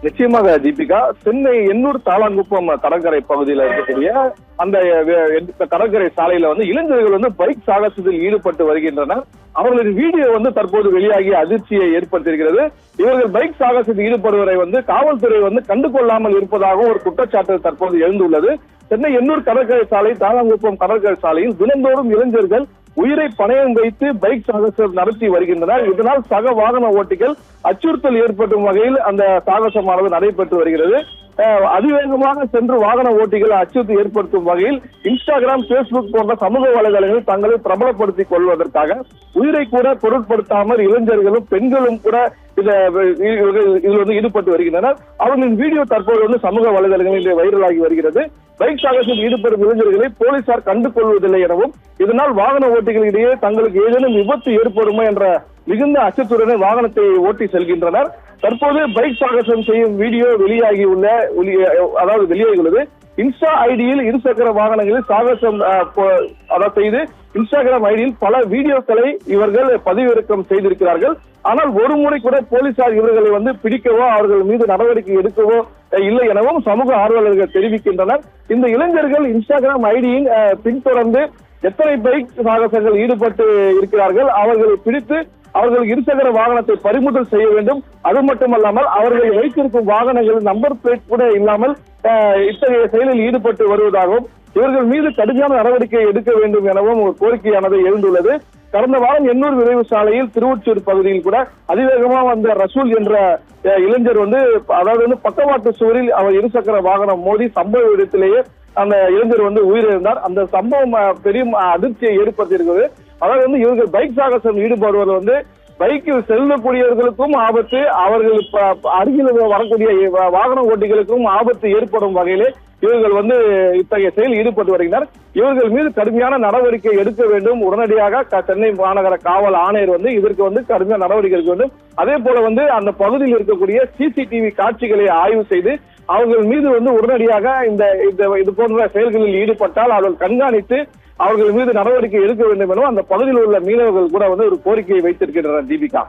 நிச்சயமாக தீபிகா, சென்னை எண்ணூர் தாளாங்குப்பம் கடற்கரை பகுதியில் இருக்கக்கூடிய அந்த கடற்கரை சாலையில இளைஞர்கள் பைக் சாகசத்தில் ஈடுபட்டு வருகின்றனர். அவர்களின் வீடியோ தற்போது வெளியாகி அதிர்ச்சியை ஏற்படுத்தியிருக்கிறது. இவர்கள் பைக் சாகசத்தில் ஈடுபடுவதை காவல்துறை கண்டுகொள்ளாமல் இருப்பதாக ஒரு குற்றச்சாட்டு தற்போது எழுந்துள்ளது. சென்னை எண்ணூர் கடற்கரை சாலை தாளாங்குப்பம் கடற்கரை சாலையில் தினந்தோறும் இளைஞர்கள் உயிரை பணயம் வைத்து பைக் சாகசம் நடத்தி வருகின்றனர். இதனால் சக வாகன ஓட்டிகள் அச்சுறுத்தல் ஏற்படும் வகையில் அந்த சாகசமானது நடைபெற்று வருகிறது. அதிவேகமாக சென்று வாகன ஓட்டிகள் அச்சுறுத்தல் ஏற்படுத்தும் வகையில் இன்ஸ்டாகிராம், பேஸ்புக் போன்ற சமூக வலைதளங்களில் தங்களை பிரபலப்படுத்திக் கொள்வதற்காக உயிரை கூட பொருட்படுத்தாமல் இளைஞர்களும் பெண்களும் கூட இதில் ஈடுபட்டு வருகின்றனர். அவர்களின் வீடியோ தற்போது சமூக வலைதளங்களில் வைரலாகி வருகிறது. பைக் சாகசத்தில் ஈடுபடும் இளைஞர்களை போலீசார் கண்டு கொள்வதில்லை எனவும், இதனால் வாகன ஓட்டிகளிடையே தங்களுக்கு ஏதேனும் விபத்து ஏற்படுமா என்ற மிகுந்த அச்சத்துடன் வாகனத்தை ஓட்டி செல்கின்றனர். தற்போது பைக் சாகசம் செய்யும் வீடியோ வெளியாகியுள்ளது. இன்ஸ்டா ஐடியில் இருசக்கர வாகனங்களில் சாகசம் செய்து இன்ஸ்டாகிராம் ஐடியில் பல வீடியோக்களை இவர்கள் பதிவிறக்கம் செய்திருக்கிறார்கள். ஆனால் ஒரு முறை கூட போலீசார் இவர்களை பிடிக்கவோ அவர்கள் மீது நடவடிக்கை எடுக்கவோ இல்லை எனவும் சமூக ஆர்வலர்கள் தெரிவிக்கின்றனர். இந்த இளைஞர்கள் இன்ஸ்டாகிராம் ஐடியின் பின்தொடர்ந்து எத்தனை பைக் சாகசங்கள் ஈடுபட்டு இருக்கிறார்கள், அவர்களை பிடித்து அவர்கள் இருசக்கர வாகனத்தை பறிமுதல் செய்ய வேண்டும். அது மட்டுமல்லாமல் அவர்களை வைத்திருக்கும் வாகனங்கள் நம்பர் பிளேட் கூட இல்லாமல் இத்தகைய செயலில் ஈடுபட்டு வருவதாகவும், இவர்கள் மீது கடுமையான நடவடிக்கை எடுக்க வேண்டும் எனவும் ஒரு கோரிக்கையானது எழுந்துள்ளது. கடந்த வாரம் எண்ணூர் விரைவு சாலையில் திருவொற்றியூர் பகுதியில் கூட அதிவேகமா வந்த ரசூல் என்ற இளைஞர் பக்கவாட்டு சுவரில் அவர் இருசக்கர வாகனம் மோதி சம்பவ இடத்திலேயே அந்த இளைஞர் உயிரிழந்தார். அந்த சம்பவம் பெரிய அதிர்ச்சியை ஏற்படுத்தியிருக்கிறது. அதாவது இவர்கள் பைக் சாகசம் ஈடுபடுவது பைக்கில் செல்லக்கூடியவர்களுக்கும் ஆபத்து, அவர்கள் அருகில் வரக்கூடிய வாகன ஓட்டிகளுக்கும் ஆபத்து ஏற்படும் வகையிலே இவர்கள் இத்தகைய செயலில் ஈடுபட்டு வருகின்றனர். இவர்கள் மீது கடுமையான நடவடிக்கை எடுக்க வேண்டும். உடனடியாக சென்னை மாநகர காவல் ஆணையர் இதற்கு கடுமையான நடவடிக்கை எடுக்க வேண்டும். அதே போல அந்த பகுதியில் இருக்கக்கூடிய சிசிடிவி காட்சிகளை ஆய்வு செய்து அவர்கள் மீது உடனடியாக இது போன்ற செயல்களில் ஈடுபட்டால் அவர்கள் கண்காணித்து அவர்கள் மீது நடவடிக்கை எடுக்க வேண்டும் எனவும் அந்த பகுதியில் உள்ள மீனவர்கள் கூட ஒரு கோரிக்கையை வைத்திருக்கின்றனர். தீபிகா.